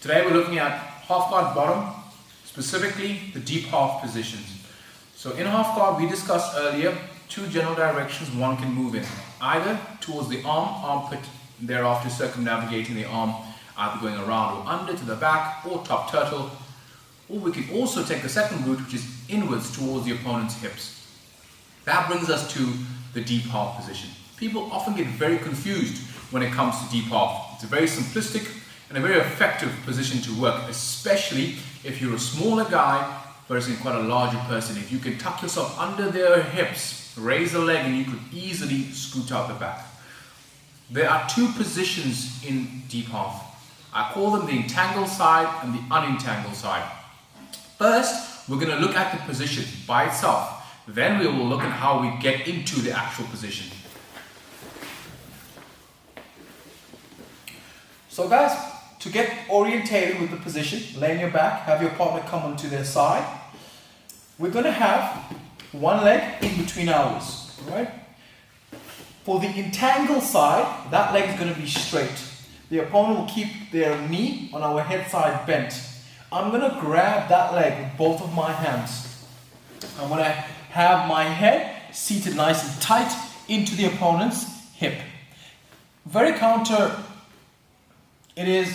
Today we're looking at half guard bottom, specifically the deep half positions. So in half guard we discussed earlier two general directions one can move in. Either towards the armpit, thereafter circumnavigating the arm, either going around or under to the back or top turtle. Or we can also take the second route, which is inwards towards the opponent's hips. That brings us to the deep half position. People often get very confused when it comes to deep half. It's a very simplistic and a very effective position to work, especially if you're a smaller guy versus quite a larger person. If you can tuck yourself under their hips, raise the leg, and you could easily scoot out the back. There are two positions in deep half. I call them the entangled side and the unentangled side. First, we're going to look at the position by itself. Then we will look at how we get into the actual position. So guys, to get orientated with the position, lay on your back, have your partner come onto their side. We're going to have one leg in between ours, right? For the entangled side, that leg is going to be straight. The opponent will keep their knee on our head side bent. I'm going to grab that leg with both of my hands. I'm going to have my head seated nice and tight into the opponent's hip. It is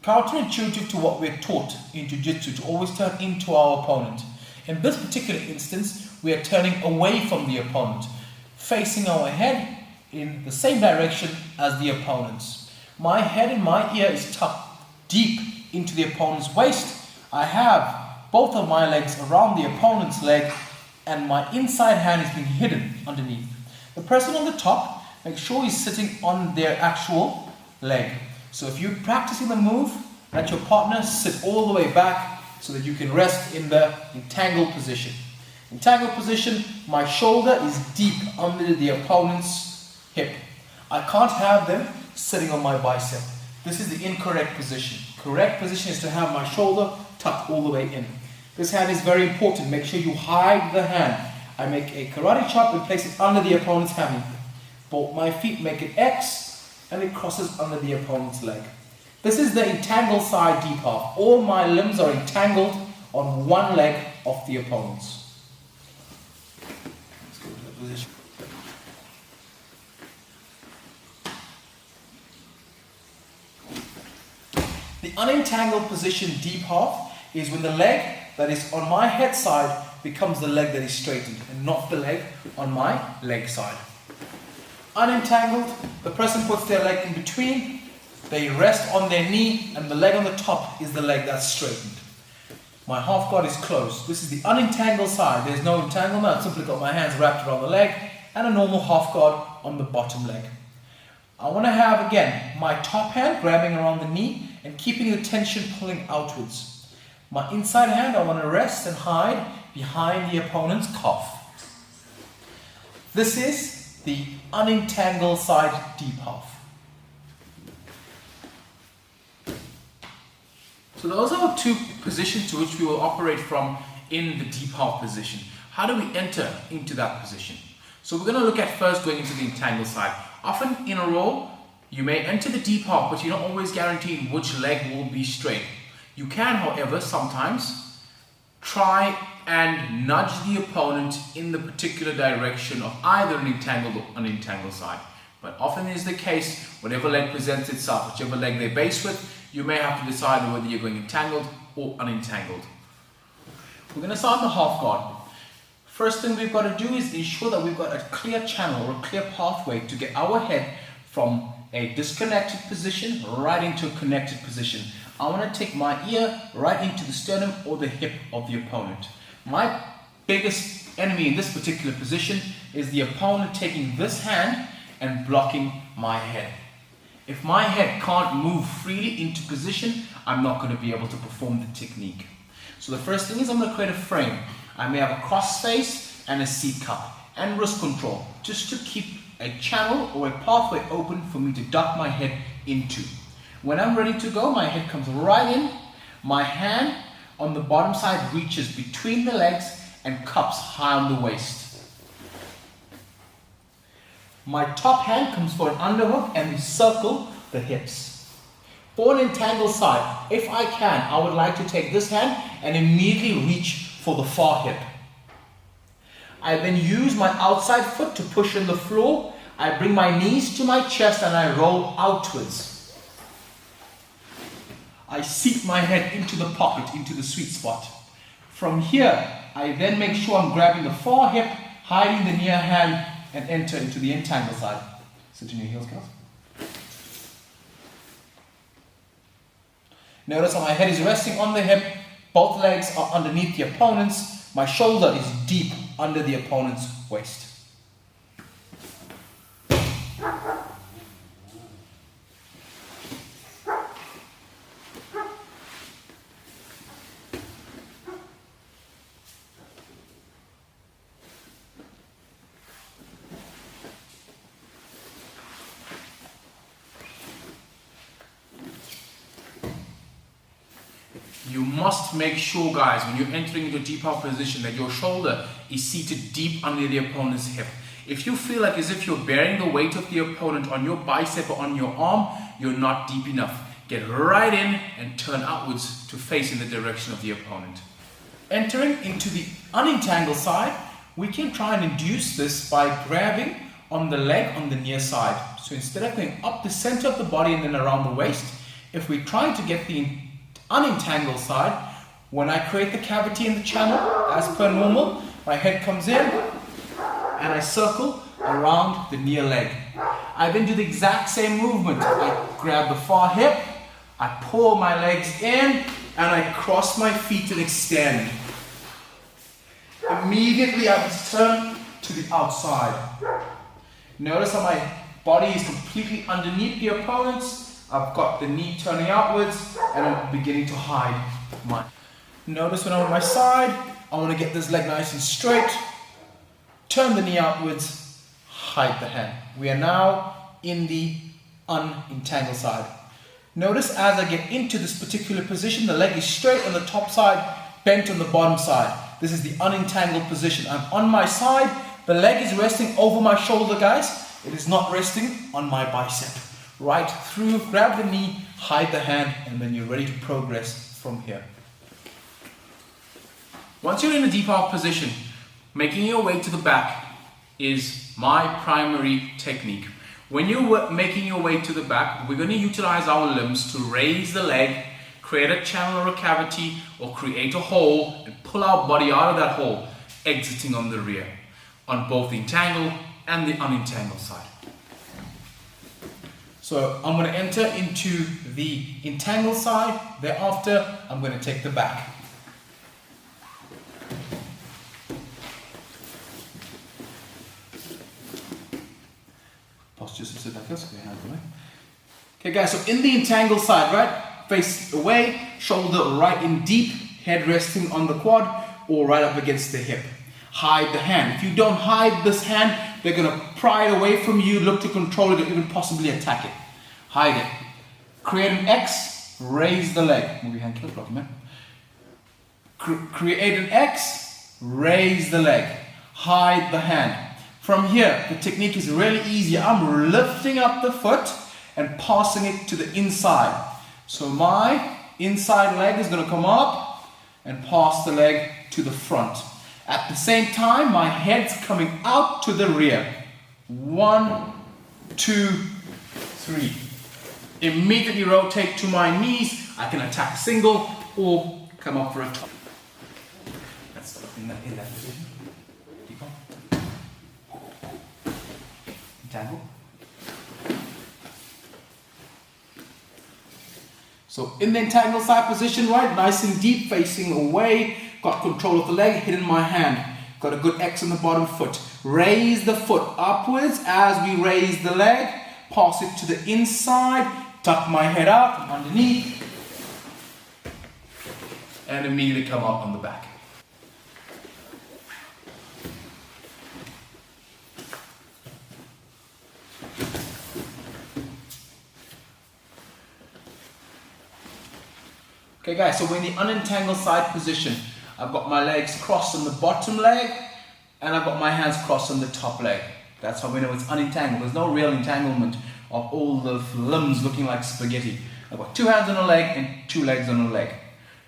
counterintuitive to what we're taught in Jiu-Jitsu to always turn into our opponent. In this particular instance, we are turning away from the opponent, facing our head in the same direction as the opponent's. My head and my ear is tucked deep into the opponent's waist. I have both of my legs around the opponent's leg and my inside hand is being hidden underneath. The person on the top, make sure he's sitting on their actual leg. So if you're practicing the move, let your partner sit all the way back so that you can rest in the entangled position. Entangled position, my shoulder is deep under the opponent's hip. I can't have them sitting on my bicep. This is the incorrect position. Correct position is to have my shoulder tucked all the way in. This hand is very important. Make sure you hide the hand. I make a karate chop and place it under the opponent's hammy. Both my feet make an X and it crosses under the opponent's leg. This is the entangled side deep half. All my limbs are entangled on one leg of the opponent's. Let's go to that position. The unentangled position deep half is when the leg that is on my head side becomes the leg that is straightened and not the leg on my leg side. Unentangled, the person puts their leg in between, they rest on their knee, and the leg on the top is the leg that's straightened. My half guard is closed. This is the unentangled side. There's no entanglement. I've simply got my hands wrapped around the leg and a normal half guard on the bottom leg. I want to have, again, my top hand grabbing around the knee and keeping the tension pulling outwards. My inside hand, I want to rest and hide behind the opponent's calf. This is the unentangled side deep half. So those are two positions to which we will operate from in the deep half position. How do we enter into that position? So we're going to look at first going into the entangled side. Often in a roll, you may enter the deep half, but you're not always guaranteed which leg will be straight. You can, however, sometimes try and nudge the opponent in the particular direction of either an entangled or unentangled side. But often is the case, whatever leg presents itself, whichever leg they base with, you may have to decide whether you're going entangled or unentangled. We're going to start in the half guard. First thing we've got to do is ensure that we've got a clear channel or a clear pathway to get our head from a disconnected position right into a connected position. I want to take my ear right into the sternum or the hip of the opponent. My biggest enemy in this particular position is the opponent taking this hand and blocking my head. If my head can't move freely into position, I'm not going to be able to perform the technique. So the first thing is I'm going to create a frame. I may have a cross face and a seat cup and wrist control just to keep a channel or a pathway open for me to duck my head into. When I'm ready to go, my head comes right in, my hand on the bottom side reaches between the legs and cups high on the waist. My top hand comes for an underhook and we circle the hips. For an entangled side, if I can, I would like to take this hand and immediately reach for the far hip. I then use my outside foot to push in the floor. I bring my knees to my chest and I roll outwards. I seat my head into the pocket, into the sweet spot. From here, I then make sure I'm grabbing the far hip, hiding the near hand, and enter into the entangled side. Sit in your heels, girls. Notice how my head is resting on the hip, both legs are underneath the opponent's, my shoulder is deep under the opponent's waist. You must make sure, guys, when you're entering into a deep half position, that your shoulder is seated deep under the opponent's hip. If you feel like as if you're bearing the weight of the opponent on your bicep or on your arm, you're not deep enough. Get right in and turn outwards to face in the direction of the opponent. Entering into the unentangled side, we can try and induce this by grabbing on the leg on the near side. So instead of going up the center of the body and then around the waist, if we try to get the unentangled side, when I create the cavity in the channel as per normal, my head comes in and I circle around the near leg. I then do the exact same movement. I grab the far hip, I pull my legs in, and I cross my feet and extend. Immediately I must turn to the outside. Notice how my body is completely underneath the opponent's. I've got the knee turning outwards and I'm beginning to hide mine. Notice when I'm on my side, I want to get this leg nice and straight. Turn the knee outwards, hide the hand. We are now in the unentangled side. Notice as I get into this particular position, the leg is straight on the top side, bent on the bottom side. This is the unentangled position. I'm on my side, the leg is resting over my shoulder, guys. It is not resting on my bicep. Right through, grab the knee, hide the hand, and then you're ready to progress from here. Once you're in a deep half position, making your way to the back is my primary technique. When you're making your way to the back, we're going to utilize our limbs to raise the leg, create a channel or a cavity, or create a hole, and pull our body out of that hole, exiting on the rear, on both the entangled and the unentangled side. So I'm going to enter into the entangled side. Thereafter, I'm going to take the back. Posture, sit like this. Okay, guys. So in the entangled side, right, face away, shoulder right in deep, head resting on the quad or right up against the hip. Hide the hand. If you don't hide this hand, they're going to pry it away from you, look to control it, or even possibly attack it. Hide it. Create an X, raise the leg. Move your hand close, man. Create an X, raise the leg. Hide the hand. From here, the technique is really easy. I'm lifting up the foot and passing it to the inside. So my inside leg is going to come up and pass the leg to the front. At the same time, my head's coming out to the rear. 1, 2, 3. Immediately rotate to my knees. I can attack single or come up for a top. Let's start in that position. Keep on. Entangle. So in the entangled side position, right, nice and deep, facing away. Got control of the leg, hidden my hand. Got a good X on the bottom foot. Raise the foot upwards as we raise the leg. Pass it to the inside. Tuck my head out from underneath. And immediately come up on the back. Okay guys, so we're in the unentangled side position. I've got my legs crossed on the bottom leg and I've got my hands crossed on the top leg. That's how we know it's unentangled. There's no real entanglement of all the limbs looking like spaghetti. I've got 2 hands on a leg and 2 legs on a leg.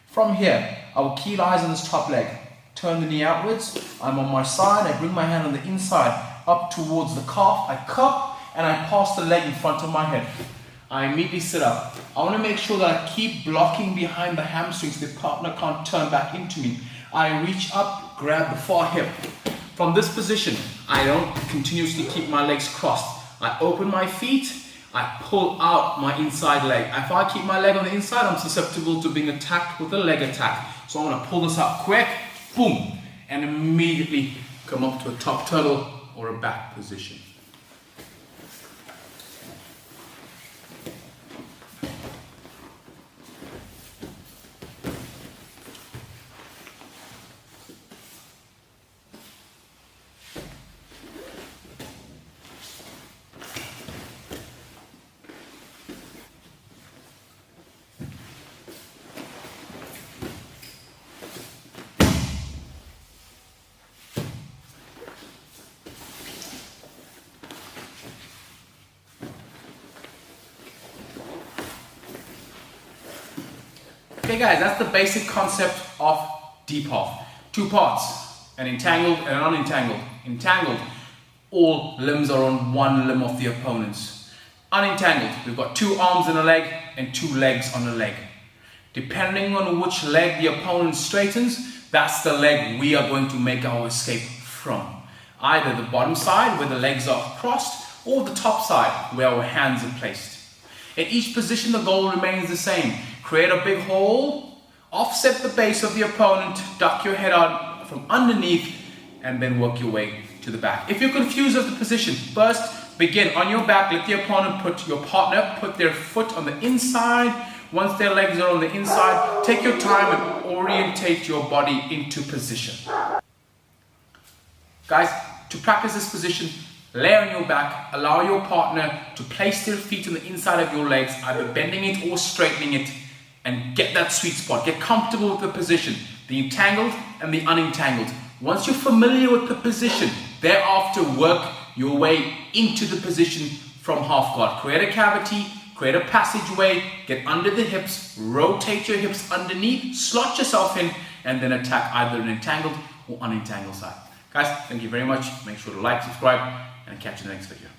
From here, I will key eyes on this top leg. Turn the knee outwards. I'm on my side. I bring my hand on the inside up towards the calf. I cup and I pass the leg in front of my head. I immediately sit up. I want to make sure that I keep blocking behind the hamstrings so the partner can't turn back into me. I reach up, grab the far hip. From this position, I don't continuously keep my legs crossed. I open my feet, I pull out my inside leg. If I keep my leg on the inside, I'm susceptible to being attacked with a leg attack. So I'm going to pull this out quick, boom, and immediately come up to a top turtle or a back position. Okay guys, that's the basic concept of deep half. 2 parts, an entangled and an unentangled. Entangled, all limbs are on one limb of the opponent's. Unentangled, we've got 2 arms and a leg and 2 legs on a leg. Depending on which leg the opponent straightens, that's the leg we are going to make our escape from. Either the bottom side where the legs are crossed or the top side where our hands are placed. In each position the goal remains the same. Create a big hole, offset the base of the opponent, duck your head out from underneath, and then work your way to the back. If you're confused of the position, first begin on your back. Let your partner put their foot on the inside. Once their legs are on the inside, take your time and orientate your body into position. Guys, to practice this position, lay on your back, allow your partner to place their feet on the inside of your legs, either bending it or straightening it, and get that sweet spot. Get comfortable with the position, the entangled and the unentangled. Once you're familiar with the position, thereafter work your way into the position from half guard. Create a cavity, create a passageway, get under the hips, rotate your hips underneath, slot yourself in, and then attack either an entangled or unentangled side. Guys, thank you very much. Make sure to like, subscribe, and catch you in the next video.